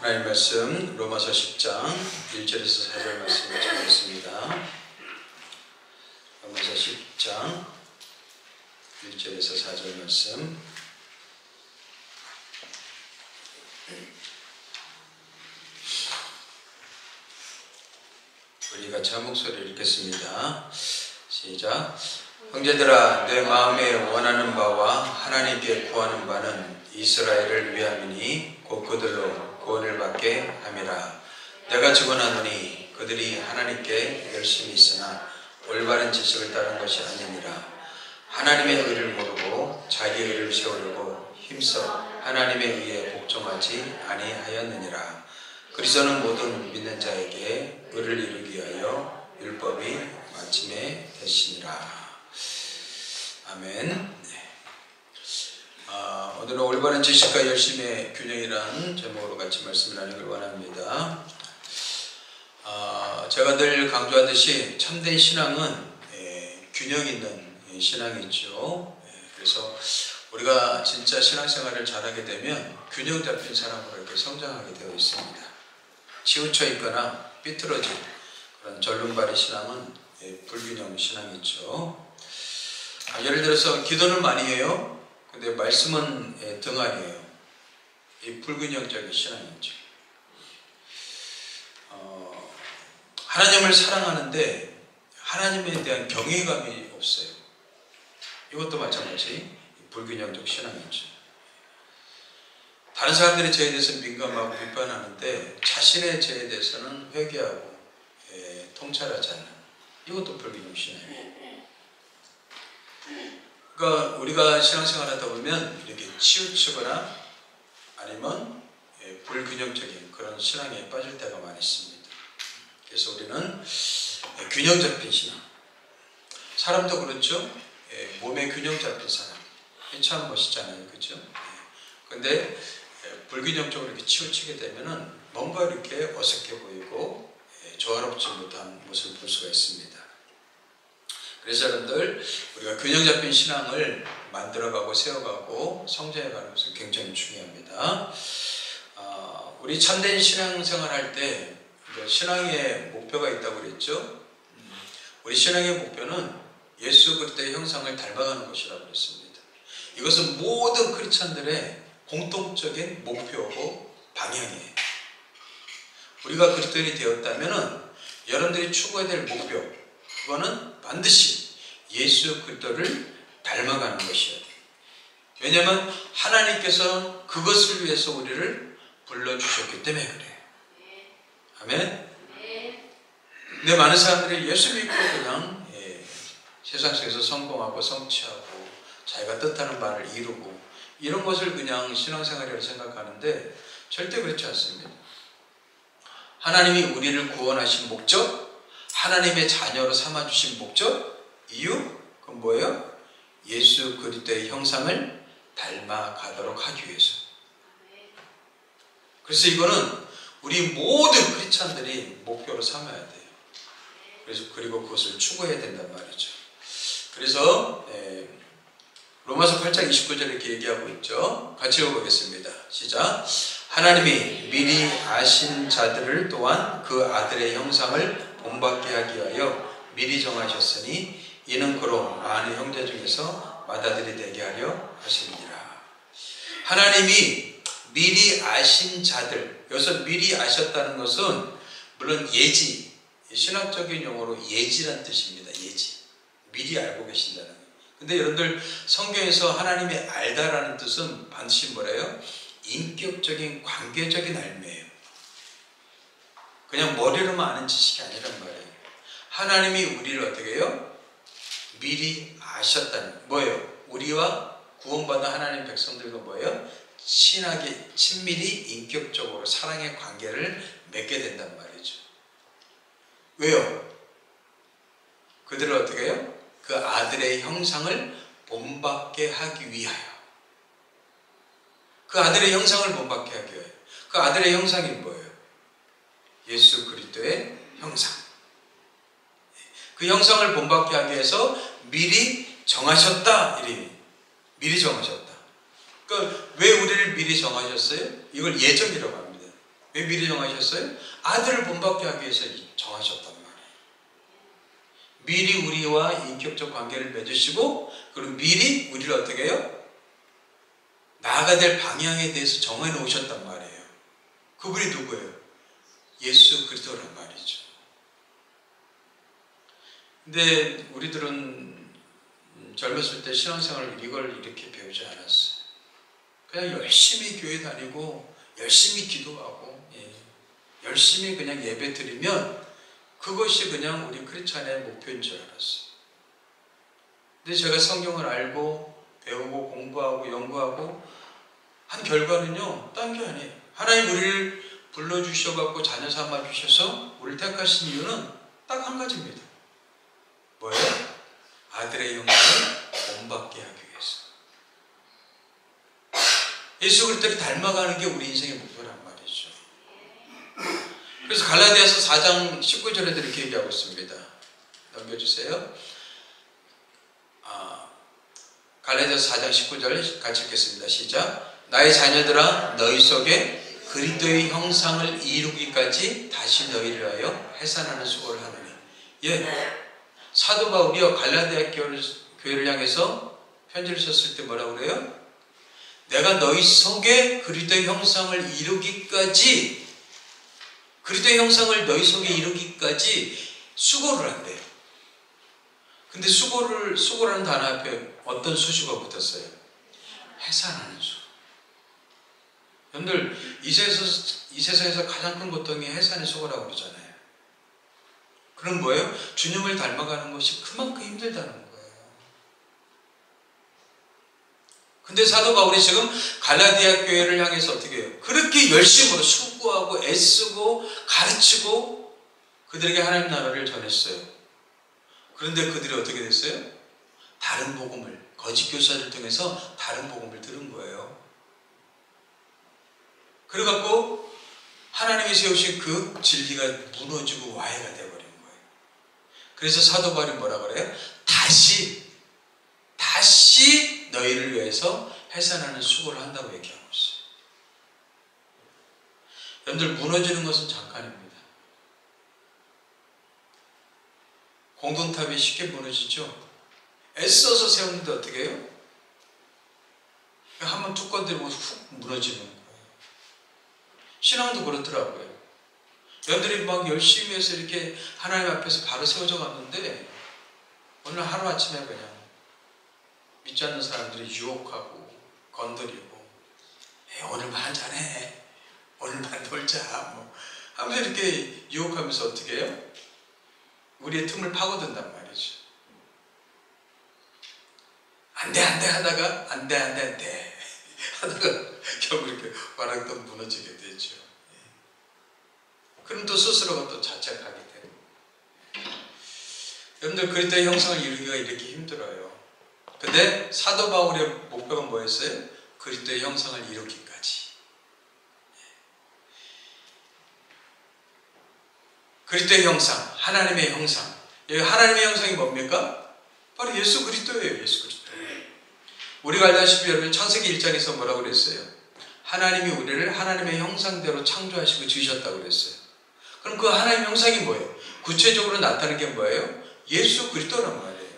하나님 말씀 로마서 10장 1절에서 4절 말씀을 전하겠습니다. 로마서 10장 1절에서 4절 말씀. 우리 같이 한 목소리를 읽겠습니다. 시작. 형제들아, 내 마음에 원하는 바와 하나님께 구하는 바는 이스라엘을 위함이니 곧 그들로 구원을 받게 함이라. 내가 증언하노니 그들이 하나님께 열심히 있으나 올바른 지식을 따른 것이 아니니라. 하나님의 의를 모르고 자기 의를 세우려고 힘써 하나님의 의에 복종하지 아니하였느니라. 그리스도는 모든 믿는 자에게 의를 이루기 위하여 율법이 마침에 되시니라. 아멘. 오늘은 올바른 지식과 열심의 균형이라는 제목으로 같이 말씀을 나누길 원합니다. 제가 늘 강조하듯이 참된 신앙은 균형 있는 신앙이죠. 그래서 우리가 진짜 신앙생활을 잘하게 되면 균형 잡힌 사람으로 이렇게 성장하게 되어 있습니다. 치우쳐 있거나 삐뚤어진 그런 절름발이 신앙은 불균형 신앙이죠. 예를 들어서 기도는 많이 해요. 근데 말씀은 등한이에요. 이 불균형적인 신앙이죠. 하나님을 사랑하는데 하나님에 대한 경외감이 없어요. 이것도 마찬가지 불균형적 신앙이죠. 다른 사람들이 죄에 대해서 민감하고 비판하는데 자신의 죄에 대해서는 회개하고 통찰하지 않는, 이것도 불균형 신앙이에요. 그러니까 우리가 신앙생활 하다 보면 이렇게 치우치거나 아니면 불균형적인 그런 신앙에 빠질 때가 많이 있습니다. 그래서 우리는 균형 잡힌 신앙. 사람도 그렇죠. 몸에 균형 잡힌 사람. 참 멋있잖아요. 그렇죠? 근데 불균형적으로 이렇게 치우치게 되면은 뭔가 이렇게 어색해 보이고 조화롭지 못한 모습을 볼 수가 있습니다. 그래서 여러분들, 우리가 균형 잡힌 신앙을 만들어가고 세워가고 성장해가는 것은 굉장히 중요합니다. 우리 참된 신앙생활 할 때 신앙의 목표가 있다고 그랬죠. 우리 신앙의 목표는 예수 그리스도의 형상을 닮아가는 것이라고 그랬습니다. 이것은 모든 크리스찬들의 공통적인 목표고 방향이에요. 우리가 그리스도인이 되었다면 여러분들이 추구해야 될 목표, 그거는 반드시 예수 그리스도를 닮아가는 것이어야 돼요. 왜냐하면 하나님께서 그것을 위해서 우리를 불러주셨기 때문에 그래요. 아멘? 근데 많은 사람들이 예수 믿고 그냥 세상 속에서 성공하고 성취하고 자기가 뜻하는 바를 이루고 이런 것을 그냥 신앙생활이라고 생각하는데 절대 그렇지 않습니다. 하나님이 우리를 구원하신 목적, 하나님의 자녀로 삼아주신 목적, 이유? 그건 뭐예요? 예수 그리스도의 형상을 닮아가도록 하기 위해서. 그래서 이거는 우리 모든 크리스찬들이 목표로 삼아야 돼요. 그리고 그것을 추구해야 된단 말이죠. 그래서 로마서 8장 29절에 이렇게 얘기하고 있죠. 같이 읽어보겠습니다. 시작. 하나님이 미리 아신 자들을 또한 그 아들의 형상을 본받게 하기 위하여 미리 정하셨으니 이는 그로 많은 형제 중에서 맏아들이 되게 하려 하시니라. 하나님이 미리 아신 자들, 여기서 미리 아셨다는 것은 물론 예지, 신학적인 용어로 예지란 뜻입니다. 예지. 미리 알고 계신다는 거예요. 근데 여러분들 성경에서 하나님이 알다라는 뜻은 반드시 뭐래요? 인격적인 관계적인 알매예요. 그냥 머리로만 아는 지식이 아니란 말이에요. 하나님이 우리를 어떻게 해요? 미리 아셨다는, 뭐예요? 우리와 구원받은 하나님 백성들과 뭐예요? 친하게, 친밀히, 인격적으로 사랑의 관계를 맺게 된단 말이죠. 왜요? 그들을 어떻게 해요? 그 아들의 형상을 본받게 하기 위하여. 그 아들의 형상을 본받게 하기 위하여. 그 아들의 형상이 뭐예요? 예수 그리스도의 형상. 그 형상을 본받게 하기 위해서 미리 정하셨다. 미리 정하셨다. 그러니까 왜 우리를 미리 정하셨어요? 이걸 예정이라고 합니다. 왜 미리 정하셨어요? 아들을 본받게 하기 위해서 정하셨단 말이에요. 미리 우리와 인격적 관계를 맺으시고, 그리고 미리 우리를 어떻게 해요? 나아가야 될 방향에 대해서 정해 놓으셨단 말이에요. 그분이 누구예요? 예수 그리스도란 말이죠. 근데 우리들은 젊었을 때 신앙생활을 이걸 이렇게 배우지 않았어요. 그냥 열심히 교회 다니고 열심히 기도하고 열심히 그냥 예배 드리면 그것이 그냥 우리 크리스찬의 목표인 줄 알았어요. 근데 제가 성경을 알고 배우고 공부하고 연구하고 한 결과는요, 딴 게 아니에요. 하나님 우리를 불러주셔갖고 자녀 삼아 주셔서 우리를 택하신 이유는 딱 한 가지입니다. 뭐예요? 아들의 영광을 본받게 하기 위해서. 예수 그리스도를 닮아가는 게 우리 인생의 목표란 말이죠. 그래서 갈라디아서 4장 19절에도 이렇게 얘기하고 있습니다. 넘겨주세요. 갈라디아서 4장 19절 같이 읽겠습니다. 시작. 나의 자녀들아, 너희 속에 그리스도의 형상을 이루기까지 다시 너희를 위하여 해산하는 수고를 하느니. 사도 바울이요, 갈라디아 교회를 향해서 편지를 썼을 때 뭐라고 그래요? 내가 너희 속에 그리스도의 형상을 이루기까지, 그리스도의 형상을 너희 속에 이루기까지 수고를 한대요. 근데 수고라는 단어 앞에 어떤 수식어가 붙었어요? 해산하는 수. 여러분들, 이 세상에서 가장 큰 고통이 해산의 수고라고 그러잖아요. 그럼 뭐예요? 주님을 닮아가는 것이 그만큼 힘들다는 거예요. 근데 사도 바울이 지금 갈라디아 교회를 향해서 어떻게 해요? 그렇게 열심으로 수고하고 애쓰고 가르치고 그들에게 하나님 나라를 전했어요. 그런데 그들이 어떻게 됐어요? 다른 복음을, 거짓 교사를 통해서 다른 복음을 들은 거예요. 그래갖고 하나님이 세우신 그 진리가 무너지고 와해가 되어버린 거예요. 그래서 사도 바울이 뭐라 그래요? 다시 너희를 위해서 해산하는 수고를 한다고 얘기하고 있어요. 여러분들, 무너지는 것은 잠깐입니다. 공동탑이 쉽게 무너지죠. 애써서 세우는데 어떻게 해요? 한번 툭 건드리면 훅 무너지는 거예요. 신앙도 그렇더라고요. 여러분들이 막 열심히 해서 이렇게 하나님 앞에서 바로 세워져 갔는데 오늘 하루아침에 그냥 믿지 않는 사람들이 유혹하고 건드리고 오늘만 한잔해, 오늘만 놀자 뭐 하면서 이렇게 유혹하면서 어떻게 해요? 우리의 틈을 파고든단 말이죠. 안돼 하다가 안돼 하다가 결국 이렇게 와락도 무너지게 되죠. 그럼 또 스스로가 또 자책하게 되고. 여러분들, 그리스도의 형상을 이루기가 이렇게 힘들어요. 근데 사도 바울의 목표가 뭐였어요? 그리스도의 형상을 이루기까지. 그리스도의 형상, 하나님의 형상. 여기 하나님의 형상이 뭡니까? 바로 예수 그리스도예요. 예수 그리스도. 우리가 알다시피 여러분, 창세기 1장에서 뭐라고 그랬어요? 하나님이 우리를 하나님의 형상대로 창조하시고 지으셨다고 그랬어요. 그럼 그 하나님의 형상이 뭐예요? 구체적으로 나타나는 게 뭐예요? 예수 그리스도란 말이에요.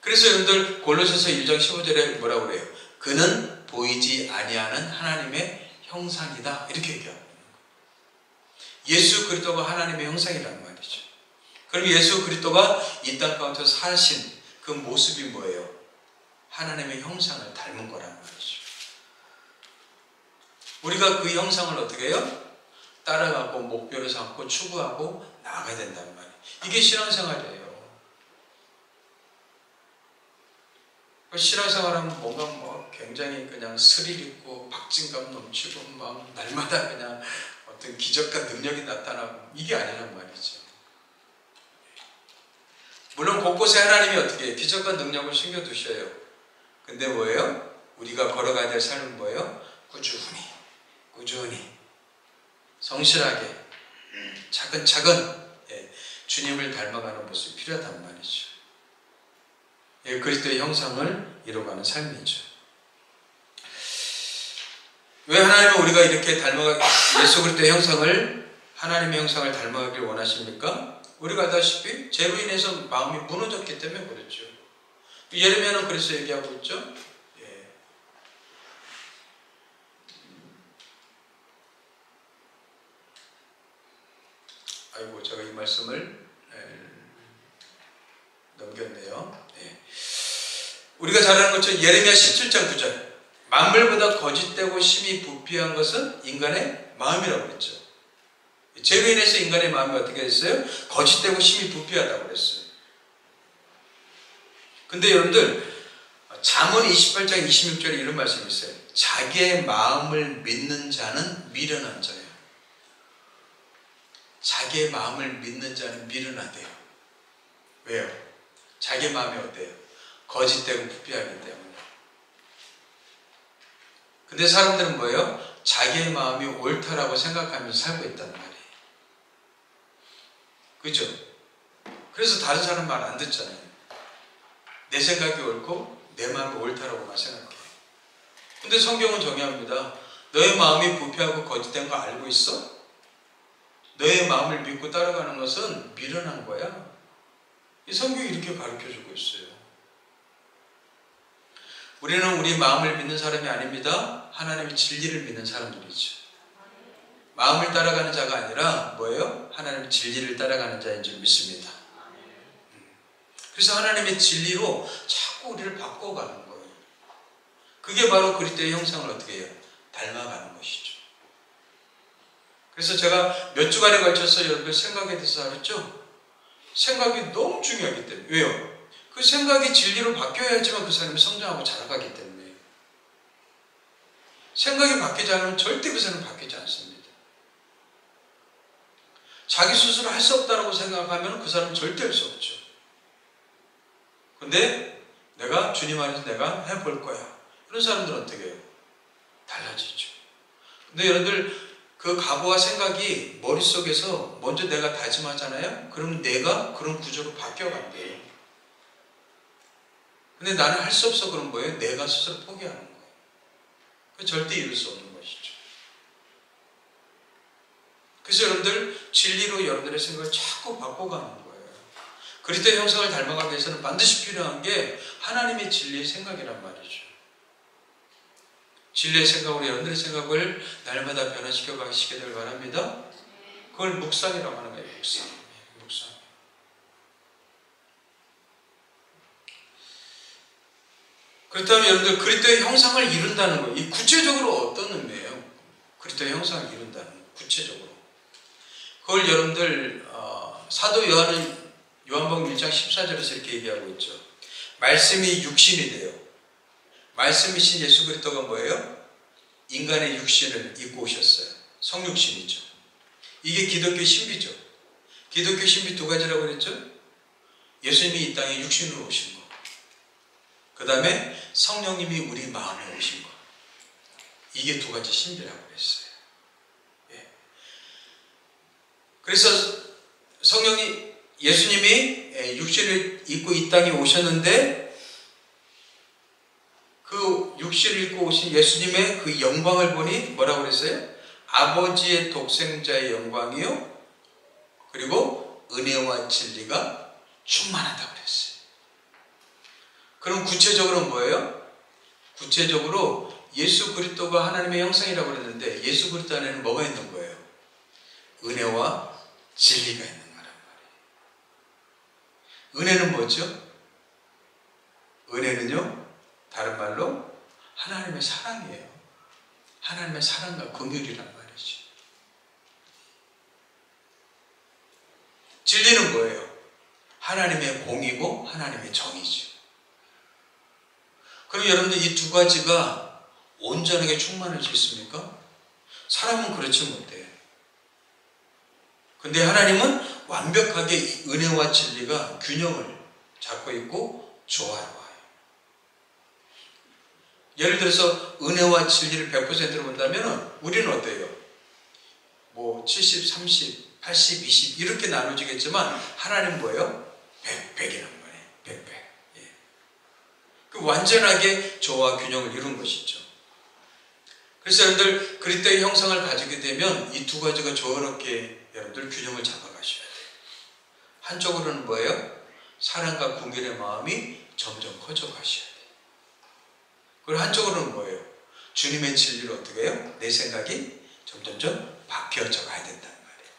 그래서 여러분들, 골로새서 1장 15절에 뭐라고 그래요? 그는 보이지 아니하는 하나님의 형상이다, 이렇게 얘기합니다. 예수 그리스도가 하나님의 형상이란 말이죠. 그럼 예수 그리스도가 이 땅 가운데 사신 그 모습이 뭐예요? 하나님의 형상을 닮은 거란 말이죠. 우리가 그 형상을 어떻게 해요? 따라가고 목표를 삼고 추구하고 나아가야 된단 말이에요. 이게 신앙생활이에요. 신앙생활하면 뭔가 뭐 굉장히 그냥 스릴 있고 박진감 넘치고 막 날마다 그냥 어떤 기적과 능력이 나타나고 이게 아니란 말이죠. 물론 곳곳에 하나님이 어떻게 해요? 기적과 능력을 숨겨두셔요. 근데 뭐예요? 우리가 걸어가야 될 삶은 뭐예요? 꾸준히 성실하게 차근차근 주님을 닮아가는 모습이 필요하단 말이죠. 그리스도의 형상을 이루어가는 삶이죠. 왜 하나님은 우리가 이렇게 예수 그리스도의 형상을, 하나님의 형상을 닮아가길 원하십니까? 우리가 알다시피 죄로 인해서 마음이 무너졌기 때문에 그렇죠. 예레미야는 그래서 얘기하고 있죠. 예. 아이고, 제가 이 말씀을 넘겼네요. 예. 우리가 잘 아는 것처럼 예레미야 17장 9절, 만물보다 거짓되고 심히 부패한 것은 인간의 마음이라고 그랬죠. 죄로 인해서 인간의 마음이 어떻게 됐어요? 거짓되고 심히 부패하다고 그랬어요. 근데 여러분들, 잠언 28장 26절에 이런 말씀이 있어요. 자기의 마음을 믿는 자는 미련한 자예요. 자기의 마음을 믿는 자는 미련하대요. 왜요? 자기의 마음이 어때요? 거짓되고 부패하기 때문에. 근데 사람들은 뭐예요? 자기의 마음이 옳다라고 생각하면서 살고 있단 말이에요. 그죠? 그래서 다른 사람 말 안 듣잖아요. 내 생각이 옳고 내 마음이 옳다라고만 생각해요. 근데 성경은 정의합니다. 너의 마음이 부패하고 거짓된 거 알고 있어? 너의 마음을 믿고 따라가는 것은 미련한 거야. 이 성경이 이렇게 가르쳐주고 있어요. 우리는 우리 마음을 믿는 사람이 아닙니다. 하나님의 진리를 믿는 사람들이죠. 마음을 따라가는 자가 아니라 뭐예요? 하나님의 진리를 따라가는 자인 줄 믿습니다. 그래서 하나님의 진리로 자꾸 우리를 바꿔가는 거예요. 그게 바로 그리스도의 형상을 어떻게 해요? 닮아가는 것이죠. 그래서 제가 몇 주간에 걸쳐서 여러분들 생각에 대해서 알았죠? 생각이 너무 중요하기 때문에. 왜요? 그 생각이 진리로 바뀌어야지만 그 사람이 성장하고 자라가기 때문에. 생각이 바뀌지 않으면 절대 그 사람은 바뀌지 않습니다. 자기 스스로 할 수 없다고 생각하면 그 사람은 절대 할 수 없죠. 근데 내가 주님 안에서 내가 해볼 거야. 이런 사람들은 어떻게 해요? 달라지죠. 근데 여러분들 그 각오와 생각이 머릿속에서 먼저 내가 다짐하잖아요. 그럼 내가 그런 구조로 바뀌어간대요. 근데 나는 할 수 없어. 그런 거예요. 내가 스스로 포기하는 거예요. 그 절대 이룰 수 없는 것이죠. 그래서 여러분들 진리로 여러분들의 생각을 자꾸 바꿔가는 거예요. 그리스도의 형상을 닮아가기 위해서는 반드시 필요한 게 하나님의 진리의 생각이란 말이죠. 진리의 생각으로 여러분들의 생각을 날마다 변화시켜 가시게 되길 바랍니다. 그걸 묵상이라고 하는 거예요. 묵상. 그렇다면 여러분들 그리스도의 형상을 이룬다는 거예요. 이 구체적으로 어떤 의미예요? 그리스도의 형상을 이룬다는 거예요. 구체적으로. 그걸 여러분들 사도 요한은 요한복음 1장 14절에서 이렇게 얘기하고 있죠. 말씀이 육신이 돼요. 말씀이신 예수 그리스도가 뭐예요? 인간의 육신을 입고 오셨어요. 성육신이죠. 이게 기독교 신비죠. 기독교 신비 두 가지라고 그랬죠. 예수님이 이 땅에 육신으로 오신 거. 그 다음에 성령님이 우리 마음에 오신 거. 이게 두 가지 신비라고 그랬어요. 예. 그래서 예수님이 육신을 입고 이 땅에 오셨는데 그 육신을 입고 오신 예수님의 그 영광을 보니 뭐라고 그랬어요? 아버지의 독생자의 영광이요. 그리고 은혜와 진리가 충만하다고 그랬어요. 그럼 구체적으로 뭐예요? 구체적으로 예수 그리스도가 하나님의 형상이라고 그랬는데 예수 그리스도 안에는 뭐가 있는 거예요? 은혜와 진리가 있는 거란 말이에요. 은혜는 뭐죠? 은혜는요, 다른 말로 하나님의 사랑이에요. 하나님의 사랑과 긍휼이란 말이죠. 진리는 뭐예요? 하나님의 공이고 하나님의 정의죠. 그럼 여러분들 이 두 가지가 온전하게 충만할 수 있습니까? 사람은 그렇지 못해요. 근데 하나님은 완벽하게 이 은혜와 진리가 균형을 잡고 있고 조화로워요. 예를 들어서 은혜와 진리를 100%로 본다면 우리는 어때요? 뭐 70, 30, 80, 20 이렇게 나눠지겠지만 하나님은 뭐예요? 100이란 말이에요. 100. 예. 그 완전하게 조화 균형을 이룬 것이죠. 그래서 여러분들 그리스도의 형상을 가지게 되면 이 두 가지가 조화롭게 여러분들 균형을 잡아가셔야 돼요. 한쪽으로는 뭐예요? 사랑과 궁결의 마음이 점점 커져 가셔야 돼요. 그리고 한쪽으로는 뭐예요? 주님의 진리를 어떻게 해요? 내 생각이 점점점 바뀌어져 가야 된다는 말이에요.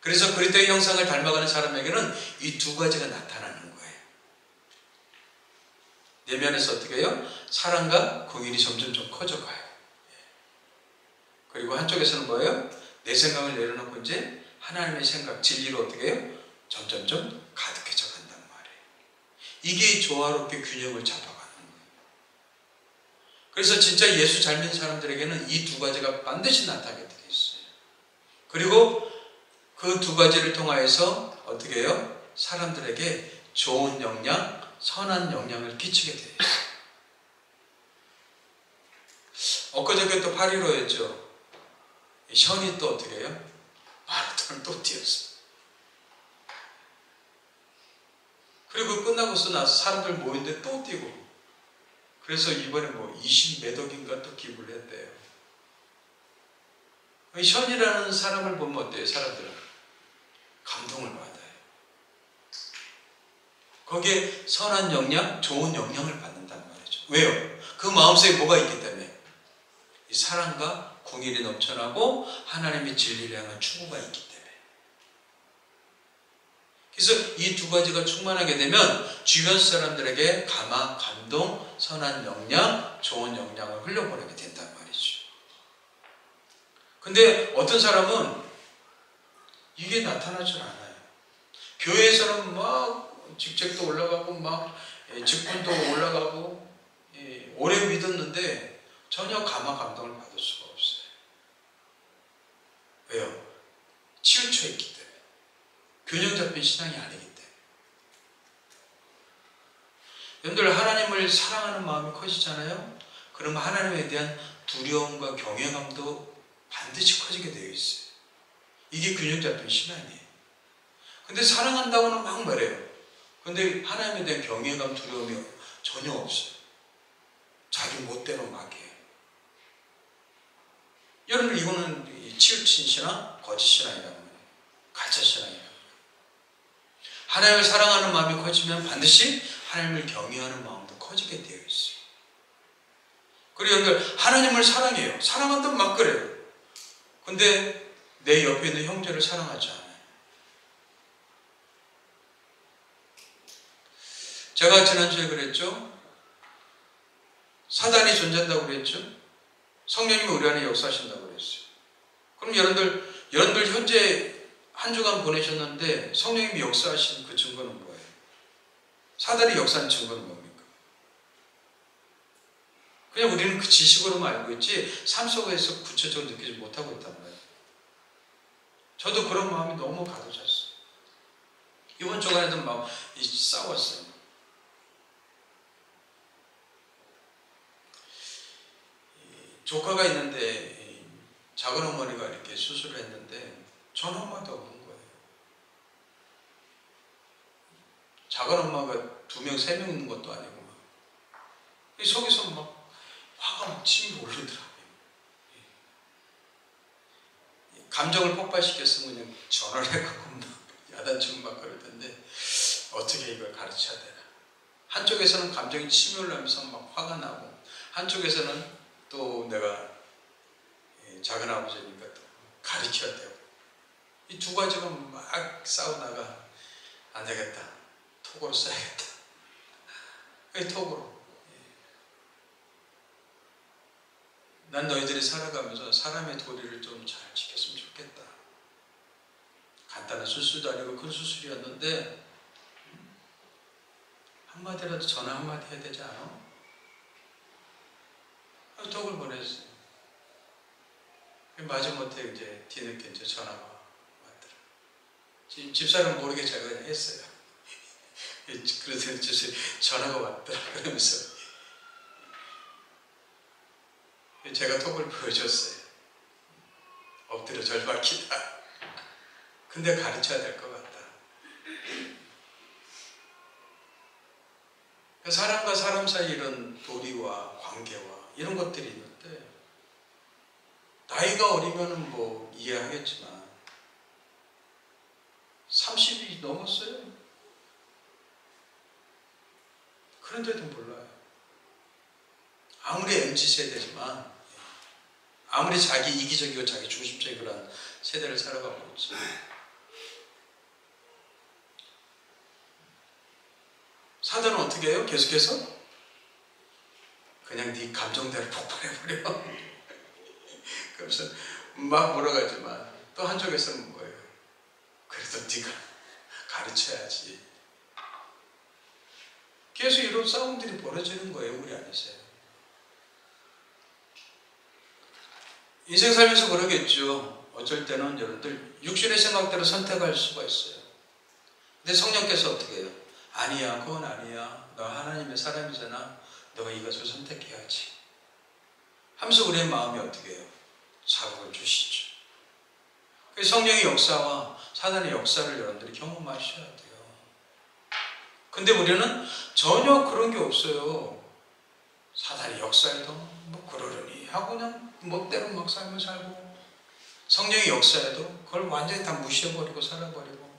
그래서 그리스도의 형상을 닮아가는 사람에게는 이 두 가지가 나타나는 거예요. 내면에서 어떻게 해요? 사랑과 공연이 점점점 커져가요. 그리고 한쪽에서는 뭐예요? 내 생각을 내려놓고 이제 하나님의 생각, 진리로 어떻게 해요? 점점점 가득해져 간단 말이에요. 이게 조화롭게 균형을 잡아가는 거예요. 그래서 진짜 예수 잘 믿는 사람들에게는 이 두 가지가 반드시 나타나게 되어 있어요. 그리고 그 두 가지를 통하여서 어떻게 해요? 사람들에게 좋은 영향, 선한 영향을 끼치게 되어 있어요. 엊그저께 또 8.15였죠. 션이 또 어떻게 해요? 마라톤을 또 뛰었어요. 그리고 끝나고서 나서 사람들 모이는데 또 뛰고, 그래서 이번에 뭐 20몇 억인가 또 기부를 했대요. 션이라는 사람을 보면 어때요? 사람들은 감동을 받아요. 거기에 선한 영향, 좋은 영향을 받는단 말이죠. 왜요? 그 마음속에 뭐가 있기 때문에? 이 사랑과 궁일이 넘쳐나고 하나님의 진리를 향한 추구가 있기 때문에. 그래서 이 두 가지가 충만하게 되면 주변 사람들에게 감동, 선한 영향, 좋은 영향을 흘려보내게 된단 말이죠. 근데 어떤 사람은 이게 나타나질 않아요. 교회에서는 막 직책도 올라가고 막 직분도 올라가고 오래 믿었는데 전혀 감동을 받을 수가 없어요. 왜요? 치우쳐 있기 때문에. 균형 잡힌 신앙이 아니기 때문에. 여러분들 하나님을 사랑하는 마음이 커지잖아요. 그러면 하나님에 대한 두려움과 경외감도 반드시 커지게 되어 있어요. 이게 균형 잡힌 신앙이에요. 근데 사랑한다고는 막 말해요. 근데 하나님에 대한 경외감, 두려움이 전혀 없어요. 자기 멋대로 막 해요. 여러분, 이거는 치우친 신앙, 거짓 신앙이라는 거예요. 가짜 신앙이라는 거예요. 하나님을 사랑하는 마음이 커지면 반드시 하나님을 경외하는 마음도 커지게 되어 있어요. 그리고 여러분들, 하나님을 사랑해요. 사랑한다면 막 그래요. 근데 내 옆에 있는 형제를 사랑하지 않아요. 제가 지난주에 그랬죠. 사단이 존재한다고 그랬죠. 성령님이 우리 안에 역사하신다고 그랬어요. 그럼 여러분들 현재 한 주간 보내셨는데 성령님이 역사하신 그 증거는 뭐예요? 사단이 역사한 증거는 뭡니까? 그냥 우리는 그 지식으로만 알고 있지 삶 속에서 구체적으로 느끼지 못하고 있단 말이에요. 저도 그런 마음이 너무 가득했어요. 이번 주간에도 막 싸웠어요. 조카가 있는데 작은 어머니가 이렇게 수술을 했는데 전화 한마디도 없는 거예요. 작은 엄마가 2명, 3명 있는 것도 아니고 막. 속에서 막 화가 막 침이 오르더라고요. 감정을 폭발시켰으면 그냥 전화를 해갖고 막 야단치고 막 그러던데 어떻게 이걸 가르쳐야 되나. 한쪽에서는 감정이 침이 올라오면서 막 화가 나고, 한쪽에서는 또 내가 작은 아버지니까 또 가르쳐야 되고, 이 두 가지가 막 싸우다가 안 되겠다, 톡으로 써야겠다. 톡으로. 난 너희들이 살아가면서 사람의 도리를 좀 잘 지켰으면 좋겠다. 간단한 수술도 아니고 큰 수술이었는데 한마디라도 전화 한마디 해야 되지 않아? 톡을 보냈어요. 마지못해 이제 뒤늦게 이제 전화가 왔더라. 집사람 모르게 제가 그냥 했어요. 그래서 전화가 왔더라 그러면서 제가 톡을 보여줬어요. 엎드려 절박히다. 근데 가르쳐야 될 것 같다. 사람과 사람 사이 이런 도리와 관계와 이런 것들이 있는데 나이가 어리면 뭐 이해하겠지만 30이 넘었어요. 그런데도 몰라요. 아무리 MZ세대지만 아무리 자기 이기적이고 자기 중심적인 그런 세대를 살아가고 있지. 사단은 어떻게 해요? 계속해서 그냥 네 감정대로 폭발해버려. 그래서 막 몰아가지만 또 한쪽에서는 뭐예요? 그래도 네가 가르쳐야지. 계속 이런 싸움들이 벌어지는 거예요, 우리 안에서. 인생 살면서 그러겠죠. 어쩔 때는 여러분들 육신의 생각대로 선택할 수가 있어요. 근데 성령께서 어떻게 해요? 아니야, 그건 아니야. 너 하나님의 사람이잖아. 너가 이것을 선택해야지 하면서 우리의 마음이 어떻게 해요? 자극을 주시죠. 성령의 역사와 사단의 역사를 여러분들이 경험하셔야 돼요. 근데 우리는 전혀 그런 게 없어요. 사단의 역사에도 뭐 그러려니 하고 그냥 멋대로 막 삶을 살고, 성령의 역사에도 그걸 완전히 다 무시해버리고 살아버리고,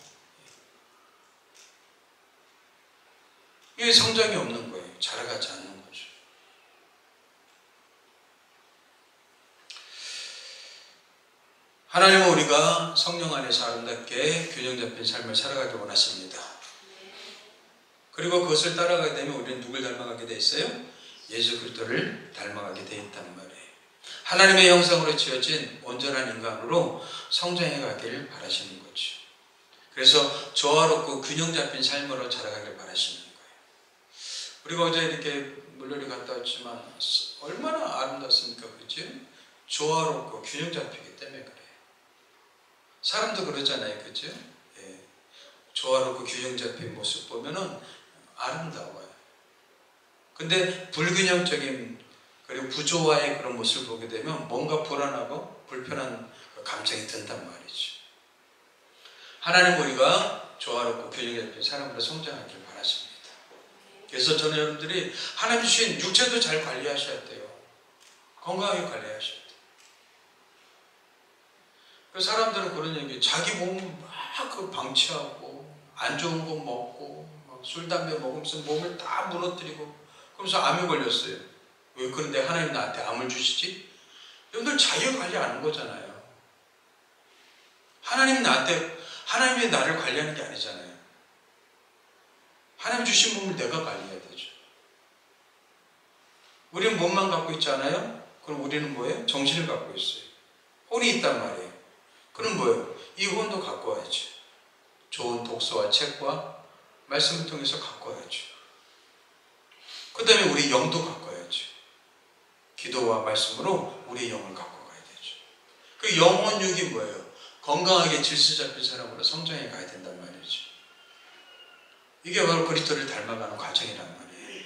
이게 성장이 없는 거예요. 자라가지 않는 거죠. 하나님은 우리가 성령 안에서 아름답게 균형 잡힌 삶을 살아가길 원하십니다. 그리고 그것을 따라가게 되면 우리는 누굴 닮아가게 돼 있어요? 예수 그리스도를 닮아가게 돼 있단 말이에요. 하나님의 형상으로 지어진 온전한 인간으로 성장해 가기를 바라시는 거죠. 그래서 조화롭고 균형 잡힌 삶으로 자라가길 바라시는 거예요. 우리가 어제 이렇게 물놀이 갔다 왔지만 얼마나 아름답습니까? 그렇죠? 조화롭고 균형 잡히기 때문에 그래요. 사람도 그러잖아요. 그렇죠? 예. 조화롭고 균형 잡힌 모습 보면은 아름다워요. 근데 불균형적인 그리고 부조화의 그런 모습을 보게 되면 뭔가 불안하고 불편한 감정이 든단 말이죠. 하나님 우리가 조화롭고 균형 잡힌 사람으로 성장하길 바라십니다. 그래서 저는 여러분들이 하나님 주신 육체도 잘 관리하셔야 돼요. 건강하게 관리하셔야 돼요. 그 사람들은 그런 얘기, 자기 몸을 막 그 방치하고 안 좋은 거 먹고 막 술, 담배 먹으면서 몸을 다 무너뜨리고 그러면서 암에 걸렸어요. 왜 그런데 하나님 나한테 암을 주시지? 여러분들 자기가 관리 안 하는 거잖아요. 하나님이 나를 관리하는 게 아니잖아요. 하나님 주신 몸을 내가 관리해야 되죠. 우리는 몸만 갖고 있잖아요. 그럼 우리는 뭐예요? 정신을 갖고 있어요. 혼이 있단 말이에요. 그럼 뭐예요? 이 혼도 갖고 와야죠. 좋은 독서와 책과 말씀을 통해서 갖고 와야죠. 그 다음에 우리 영도 갖고 와야죠. 기도와 말씀으로 우리의 영을 갖고 가야 되죠. 그 영혼육이 뭐예요? 건강하게 질서 잡힌 사람으로 성장해 가야 된단 말이죠. 이게 바로 그리스도를 닮아가는 과정이란 말이에요.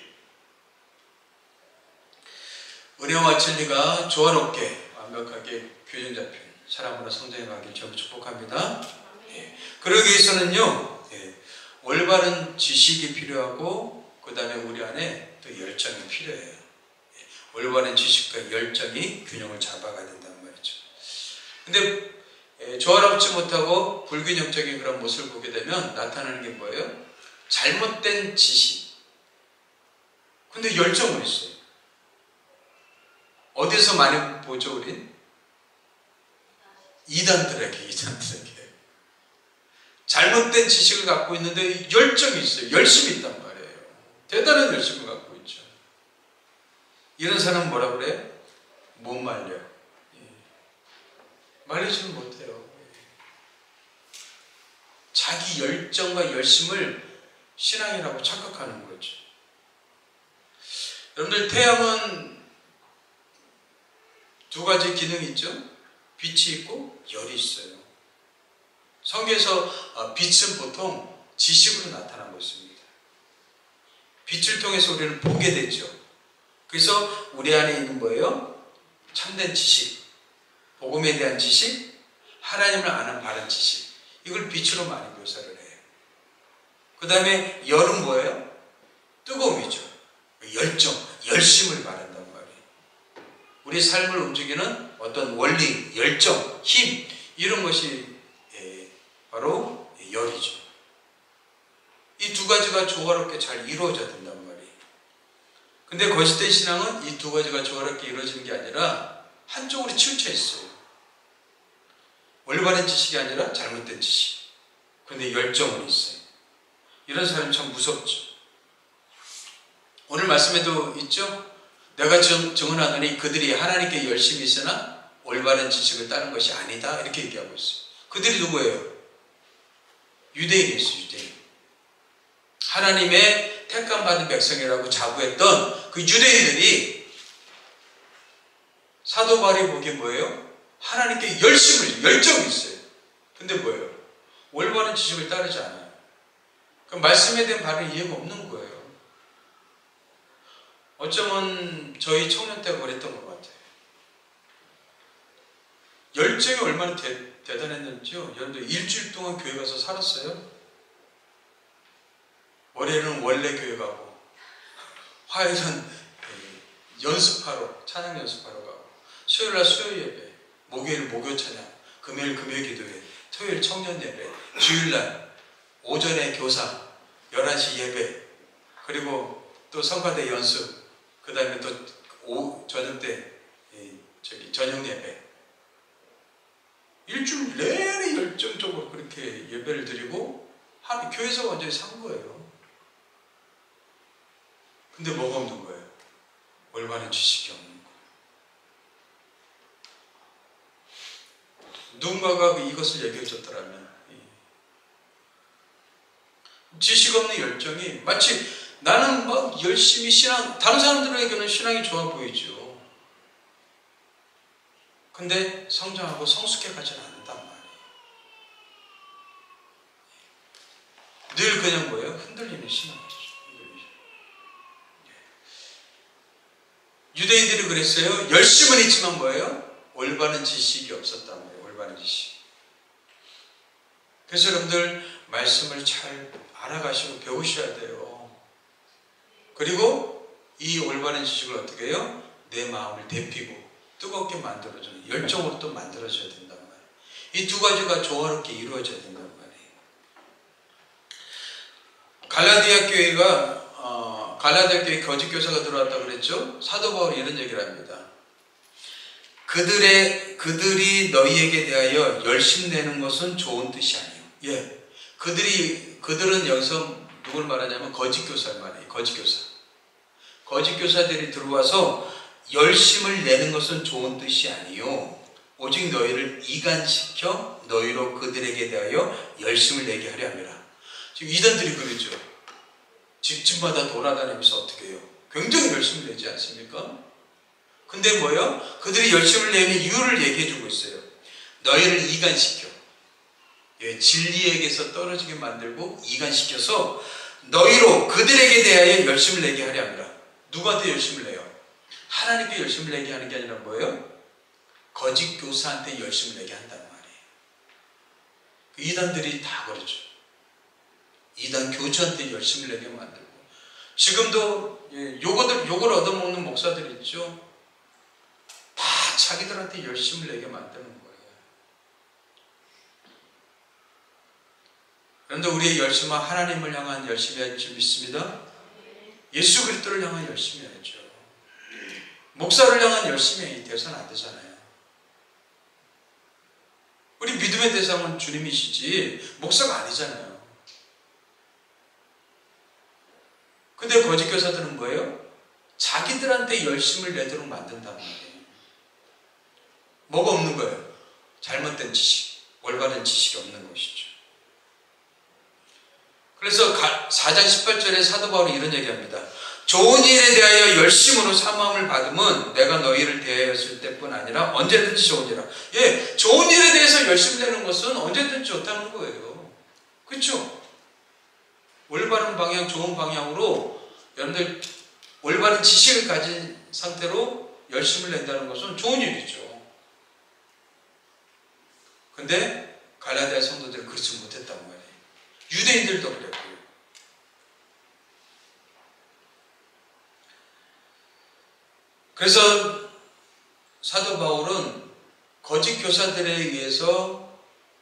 은혜와 진리가 조화롭게 완벽하게 균형 잡힌 사람으로 성장해 가길 전부 축복합니다. 예. 그러기 위해서는요, 올바른 지식이 필요하고 그 다음에 우리 안에 또 열정이 필요해요. 올바른 지식과 열정이 균형을 잡아가야 된다는 말이죠. 근데 조화롭지 못하고 불균형적인 그런 모습을 보게 되면 나타나는 게 뭐예요? 잘못된 지식. 근데 열정은 있어요. 어디서 많이 보죠, 우린? 이단들에게. 잘못된 지식을 갖고 있는데 열정이 있어요. 열심이 있단 말이에요. 대단한 열심을 갖고 있죠. 이런 사람은 뭐라 그래요? 못 말려. 말리지는 못해요. 자기 열정과 열심을 신앙이라고 착각하는 거죠. 여러분들 태양은 두 가지 기능이 있죠. 빛이 있고 열이 있어요. 성경에서 빛은 보통 지식으로 나타나고 있습니다. 빛을 통해서 우리는 보게 되죠. 그래서 우리 안에 있는 거예요. 참된 지식, 복음에 대한 지식, 하나님을 아는 바른 지식. 이걸 빛으로 많이 묘사를 해요. 그 다음에 열은 뭐예요? 뜨거움이죠. 열정, 열심을 말한단 말이에요. 우리 삶을 움직이는 어떤 원리, 열정, 힘 이런 것이 바로 열이죠. 이 두 가지가 조화롭게 잘 이루어져야 된단 말이에요. 근데 거짓된 신앙은 이 두 가지가 조화롭게 이루어지는 게 아니라 한쪽으로 치우쳐 있어요. 올바른 지식이 아니라 잘못된 지식. 근데 열정은 있어요. 이런 사람이 참 무섭죠. 오늘 말씀에도 있죠? 내가 증언하노니 그들이 하나님께 열심히 있으나 올바른 지식을 따른 것이 아니다. 이렇게 얘기하고 있어요. 그들이 누구예요? 유대인이었어요. 유대인. 하나님의 택함받은 백성이라고 자부했던 그 유대인들이 사도 바울이 보기에 뭐예요? 하나님께 열정이 있어요. 근데 뭐예요? 올바른 지식을 따르지 않아요. 그 말씀에 대한 바른 이해가 없는 거예요. 어쩌면 저희 청년 때가 그랬던 것 같아요. 열정이 얼마나 대단했는지요. 여러분들 일주일 동안 교회 가서 살았어요. 월요일은 원래 교회 가고 화요일은 연습하러 찬양 연습하러 가고 수요일날 수요 예배, 목요일 목요 찬양, 금요일 금요 기도회, 토요일 청년 예배, 주일날 오전에 교사, 11시 예배, 그리고 또 성가대 연습, 그 다음에 또 저녁 때 저녁 예배. 일주일 내내 열정적으로 그렇게 예배를 드리고 교회에서 완전히 산 거예요. 근데 뭐가 없는 거예요? 올바른 지식이 없는 거예요. 누군가가 이것을 얘기해 줬더라면 지식 없는 열정이 마치 나는 막 열심히 다른 사람들에게는 신앙이 좋아 보이죠. 근데 성장하고 성숙해 가지는 않는단 말이에요. 늘 그냥 뭐예요? 흔들리는 신앙이죠. 유대인들이 그랬어요. 열심은 있지만 뭐예요? 올바른 지식이 없었단 말이에요. 올바른 지식. 그래서 여러분들 말씀을 잘 알아가시고 배우셔야 돼요. 그리고 이 올바른 지식을 어떻게 해요? 내 마음을 데피고 뜨겁게 만들어주는 열정으로 또 만들어줘야 된단 말이에요. 이 두 가지가 조화롭게 이루어져야 된단 말이에요. 갈라디아 교회 거짓 교사가 들어왔다고 그랬죠? 사도 바울이 이런 얘기를 합니다. 그들이 너희에게 대하여 열심 내는 것은 좋은 뜻이 아니에요. 예. 그들은 여기서 누굴 말하냐면 거짓 교사를 말해요. 거짓 교사. 거짓 교사들이 들어와서 열심을 내는 것은 좋은 뜻이 아니요. 오직 너희를 이간시켜 너희로 그들에게 대하여 열심을 내게 하려 함이라. 지금 이단들이 그러죠. 집집마다 돌아다니면서 어떻게 해요? 굉장히 열심을 내지 않습니까? 근데 뭐예요? 그들이 열심을 내는 이유를 얘기해 주고 있어요. 너희를 이간시켜. 예, 진리에게서 떨어지게 만들고 이간시켜서 너희로 그들에게 대하여 열심을 내게 하려 합니다. 누구한테 열심을 내요? 하나님께 열심을 내게 하는 게 아니라 뭐예요? 거짓 교사한테 열심을 내게 한단 말이에요. 이단들이 다 그러죠. 이단 교주한테 열심을 내게 만들고 지금도 욕을 얻어먹는 목사들이 있죠. 다 자기들한테 열심을 내게 만드는 거예요. 그런데 우리의 열심은 하나님을 향한 열심이 할 줄 믿습니다. 예수 그리스도를 향한 열심이 해야죠. 목사를 향한 열심이 되서는 안 되잖아요. 우리 믿음의 대상은 주님이시지 목사가 아니잖아요. 근데 거짓 교사들은 뭐예요? 자기들한테 열심을 내도록 만든단 말이에요. 뭐가 없는 거예요? 잘못된 지식, 올바른 지식이 없는 것이죠. 그래서 4장 18절에 사도 바울이 이런 얘기합니다. 좋은 일에 대하여 열심으로 사모함을 받으면 내가 너희를 대하였을 때뿐 아니라 언제든지 좋으니라. 예, 좋은 일에 대해서 열심히 내는 것은 언제든지 좋다는 거예요. 그렇죠? 올바른 방향, 좋은 방향으로 여러분들 올바른 지식을 가진 상태로 열심을 낸다는 것은 좋은 일이죠. 근데 갈라디아 성도들은 그렇지 못했단 말이에요. 유대인들도 그랬고요. 그래서 사도 바울은 거짓 교사들에 의해서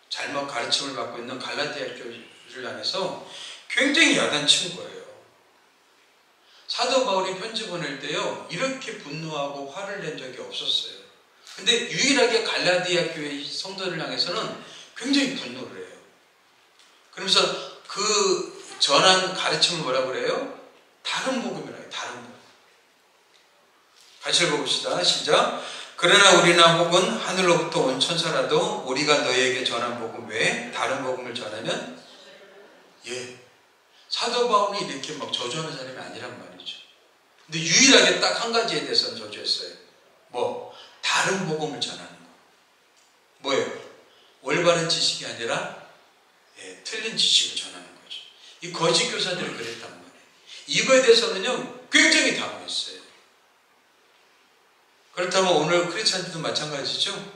잘못 가르침을 받고 있는 갈라디아 교회를 향해서 굉장히 야단친 거예요. 사도 바울이 편지 보낼 때요, 이렇게 분노하고 화를 낸 적이 없었어요. 근데 유일하게 갈라디아 교회 성도를 향해서는 굉장히 분노를 해요. 그러면서 그 전한 가르침을 뭐라고 그래요? 다른 복음이라고 해요. 다른 복음. 같이 읽어봅시다. 시작. 그러나 우리나 혹은 하늘로부터 온 천사라도 우리가 너희에게 전한 복음 외에 다른 복음을 전하면, 사도 바울이 이렇게 막 저주하는 사람이 아니란 말이죠. 근데 유일하게 딱 한 가지에 대해서는 저주했어요. 다른 복음을 전하는 거. 뭐예요? 올바른 지식이 아니라 틀린 지식을 전하는 거죠. 이 거짓 교사들이 그랬단 말이에요. 이거에 대해서는요, 굉장히 당황했어요. 그렇다면 오늘 크리스찬들도 마찬가지죠.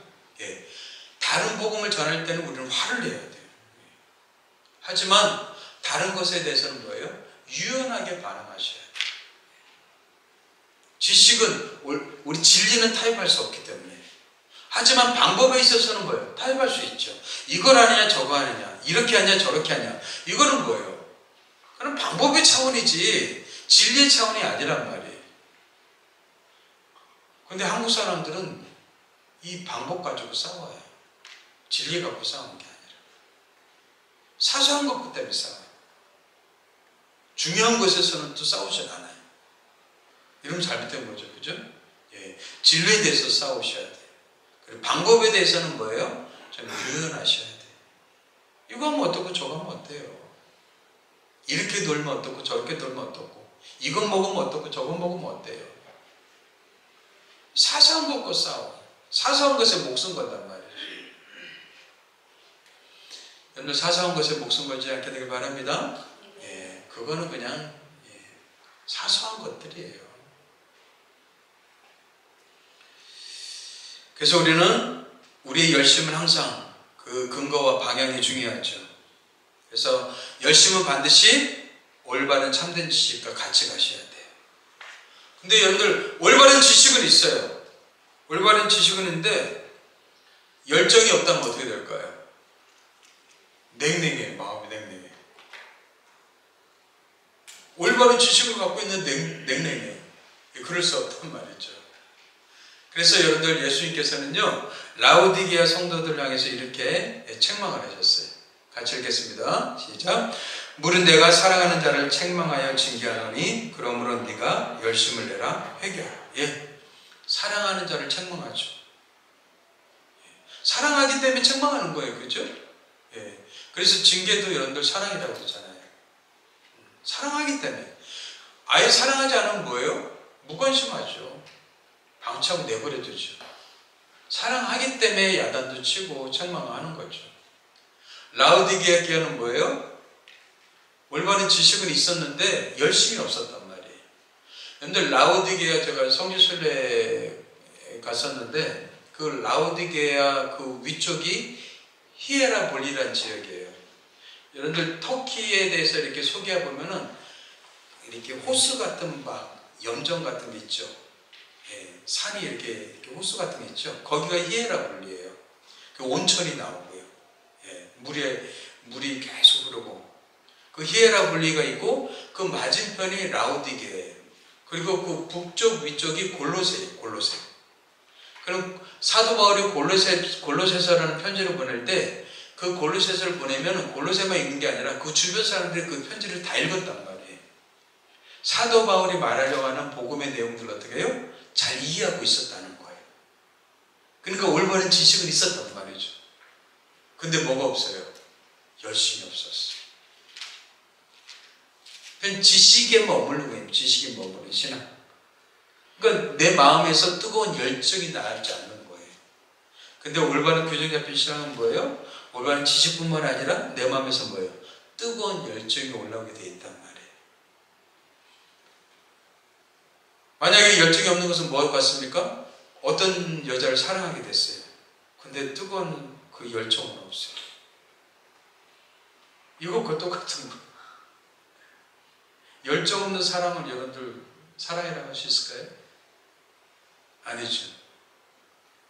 다른 복음을 전할 때는 우리는 화를 내야 돼요. 하지만 다른 것에 대해서는 뭐예요? 유연하게 반응하셔야 돼요. 지식은 우리 진리는 타협할 수 없기 때문에. 하지만 방법에 있어서는 뭐예요? 타협할 수 있죠. 이걸 하느냐 저거 하느냐, 이렇게 하냐 저렇게 하냐, 이거는 뭐예요? 그건 방법의 차원이지 진리의 차원이 아니란 말이에요. 근데 한국 사람들은 이 방법 가지고 싸워요. 진리 갖고 싸우는 게 아니라 사소한 것 때문에 싸워요. 중요한 것에서는 또 싸우지 않아요. 이러면 잘못된 거죠. 그죠? 진리에 대해서 싸우셔야 돼요. 그리고 방법에 대해서는 뭐예요? 좀 유연하셔야 돼요. 이거 하면 어떻고 저거 하면 어때요? 이렇게 놀면 어떻고 저렇게 놀면 어떻고, 이건 먹으면 어떻고 저건 먹으면 어때요? 사소한 것과 싸워. 사소한 것에 목숨 건단 말이에요. 여러분들 사소한 것에 목숨 걸지 않게 되길 바랍니다. 그거는 그냥 사소한 것들이에요. 그래서 우리는 우리의 열심은 항상 그 근거와 방향이 중요하죠. 그래서 열심은 반드시 올바른 참된 지식과 같이 가셔야 돼요. 근데 여러분들 올바른 지식은 있어요. 올바른 지식은 있는데 열정이 없다면 어떻게 될까요? 냉랭해요. 마음이 냉랭해요. 올바른 지식을 갖고 있는 냉랭해요. 그럴 수 없단 말이죠. 그래서 여러분들 예수님께서는요, 라오디게아 성도들을 향해서 이렇게 책망을 하셨어요. 같이 읽겠습니다. 시작. 물은 내가 사랑하는 자를 책망하여 징계하노니 그러므로 네가 열심을 내라 회개하라. 사랑하는 자를 책망하죠. 사랑하기 때문에 책망하는 거예요. 그렇죠? 그래서 징계도 여러분들 사랑이라고 그러잖아요. 사랑하기 때문에. 아예 사랑하지 않으면 뭐예요? 무관심하죠. 방치하고 내버려 두죠. 사랑하기 때문에 야단도 치고 책망하는 거죠. 라오디게아 교회는 뭐예요? 올바른 지식은 있었는데 열심이 없었단 말이에요. 여러분들 라오디게아, 제가 성지순례에 갔었는데 그 라오디게아 그 위쪽이 히에라볼리라는 지역이에요. 여러분들 터키에 대해서 이렇게 소개해 보면은 이렇게 호수 같은 막 염정 같은 게 있죠. 산이 이렇게 호수 같은 게 있죠. 거기가 히에라볼리예요. 그 온천이 나오고요. 물이 계속 흐르고. 그 히에라볼리가 있고 그 맞은편이 라오디게예요. 그리고 그 북쪽 위쪽이 골로새예요. 골로새. 그럼 사도 바울이 골로새서라는 편지를 보낼 때 그 골로새서를 보내면 골로새만 읽는 게 아니라 그 주변 사람들이 그 편지를 다 읽었단 말이에요. 사도 바울이 말하려고 하는 복음의 내용들을 어떻게 해요? 잘 이해하고 있었다는 거예요. 그러니까 올바른 지식은 있었단 말이죠. 근데 뭐가 없어요? 열심이 없었어요. 그냥 지식에 머무르는 거예요. 지식에 머무르는 신앙. 그러니까 내 마음에서 뜨거운 열정이 나지 않는 거예요. 근데 올바른 교정 잡힌 신앙은 뭐예요? 올바른 지식뿐만 아니라 내 마음에서 뭐예요? 뜨거운 열정이 올라오게 돼 있단 말이에요. 만약에 열정이 없는 것은 뭐 같습니까? 어떤 여자를 사랑하게 됐어요. 근데 뜨거운 그 열정은 없어요. 이것과 똑같은 거. 열정 없는 사랑을 여러분들 사랑이라고 할 수 있을까요? 아니죠.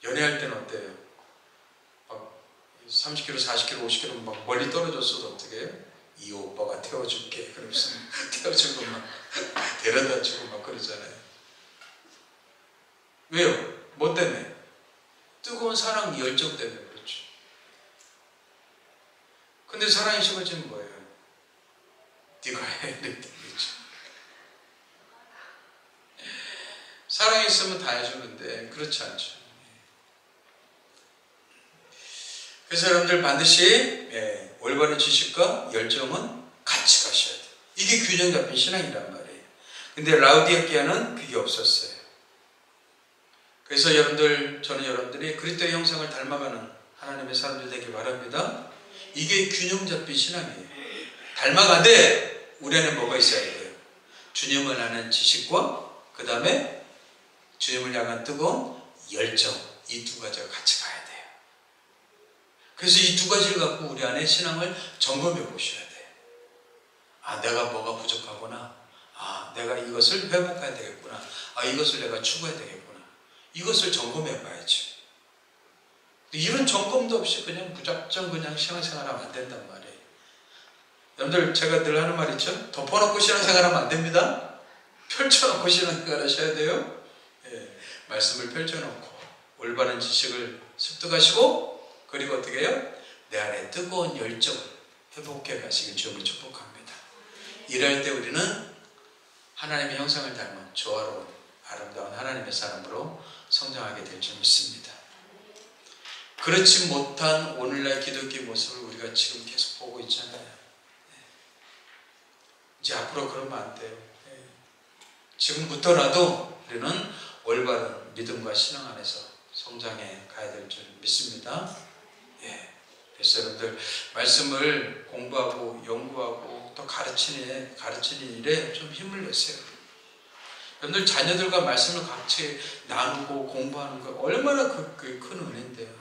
연애할 때는 어때요? 막 30km, 40km, 50km 막 멀리 떨어졌어도 어떻게 해요? 이 오빠가 태워줄게. 그러면서 태워주고 막 데려다 주고 막 그러잖아요. 왜요? 뭐 때문에? 뜨거운 사랑 열정 때문에 그렇죠. 근데 사랑이 식어지는 거예요. 네가 해. 이랬더니 그렇죠. 사랑이 있으면 다 해주는데 그렇지 않죠. 그래서 여러분들 반드시 올바른 지식과 열정은 같이 가셔야 돼요. 이게 균형 잡힌 신앙이란 말이에요. 근데 라우디아게아는 그게 없었어요. 그래서 여러분들, 저는 여러분들이 그리스도의 형상을 닮아가는 하나님의 사람들 되길 바랍니다. 이게 균형 잡힌 신앙이에요. 닮아가되 우리 안에 뭐가 있어야 돼요? 주님을 아는 지식과 그 다음에 주님을 향한 뜨거운 열정, 이 두 가지가 같이 가야 돼요. 그래서 이 두 가지를 갖고 우리 안에 신앙을 점검해 보셔야 돼요. 아, 내가 뭐가 부족하구나. 아, 내가 이것을 회복해야 되겠구나. 아, 이것을 내가 추구해야 되겠구나. 이것을 점검해 봐야죠. 이런 점검도 없이 그냥 무작정 그냥 신앙생활하면 안 된단 말이에요. 여러분들, 제가 늘 하는 말 있죠? 덮어놓고 신앙생활하면 안 됩니다. 펼쳐놓고 신앙생활 하셔야 돼요. 말씀을 펼쳐놓고 올바른 지식을 습득하시고, 그리고 어떻게 해요? 내 안에 뜨거운 열정을 회복해 가시길 주님을 축복합니다. 이럴 때 우리는 하나님의 형상을 닮은 조화로운 아름다운 하나님의 사람으로 성장하게 될 줄 믿습니다. 그렇지 못한 오늘날 기독교의 모습을 우리가 지금 계속 보고 있잖아요. 이제 앞으로 그러면 안 돼요. 지금부터라도 우리는 올바른 믿음과 신앙 안에서 성장해 가야 될 줄 믿습니다. 그래서 여러분들, 말씀을 공부하고 연구하고 또 가르치는 일에 좀 힘을 내세요. 여러분들, 자녀들과 말씀을 같이 나누고 공부하는 거 얼마나 큰 은혜인데요.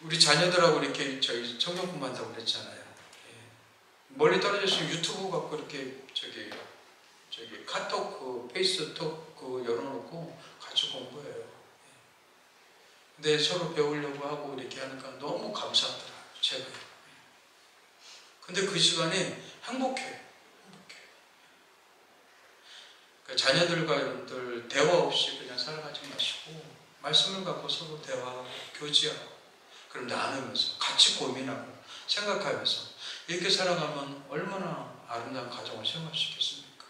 우리 자녀들하고 이렇게 저희 성경 공부한다고 그랬잖아요. 멀리 떨어져서 유튜브 갖고 이렇게 저기 카톡, 페이스톡 열어놓고 같이 공부해요. 근데 서로 배우려고 하고 이렇게 하니까 너무 감사하더라고요, 제가. 근데 그 시간에 행복해요. 그러니까 자녀들과 여러분들 대화 없이 그냥 살아가지 마시고 말씀을 갖고 서로 대화하고 교제하고 그럼 나누면서 같이 고민하고 생각하면서 이렇게 살아가면 얼마나 아름다운 가정을 생활할 수 있겠습니까?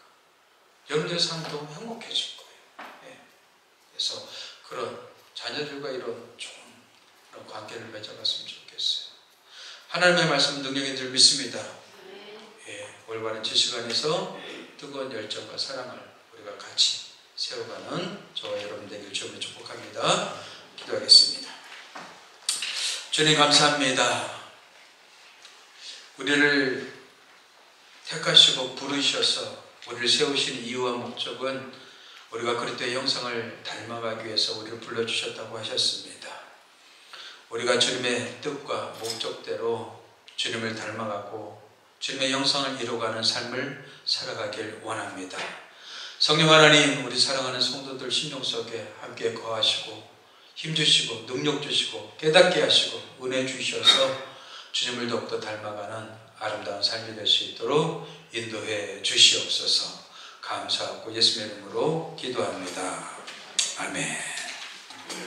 여러분들의 삶도 행복해질 거예요. 그래서 그런 자녀들과 이런 좋은 그런 관계를 맺어갔으면 좋겠어요. 하나님의 말씀은 능력인 줄 믿습니다. 올바른 지식 안에서 뜨거운 열정과 사랑을 우리가 같이 세워가는 저와 여러분 되길 주님을 축복합니다. 기도하겠습니다. 주님, 감사합니다. 우리를 택하시고 부르셔서 우리를 세우신 이유와 목적은 우리가 그리스도의 형상을 닮아가기 위해서 우리를 불러주셨다고 하셨습니다. 우리가 주님의 뜻과 목적대로 주님을 닮아가고 주님의 형상을 이루어가는 삶을 살아가길 원합니다. 성령 하나님, 우리 사랑하는 성도들 심령 속에 함께 거하시고 힘주시고 능력주시고 깨닫게 하시고 은혜 주셔서 주님을 더욱더 닮아가는 아름다운 삶이 될 수 있도록 인도해 주시옵소서. 감사하고 예수님의 이름으로 기도합니다. 아멘.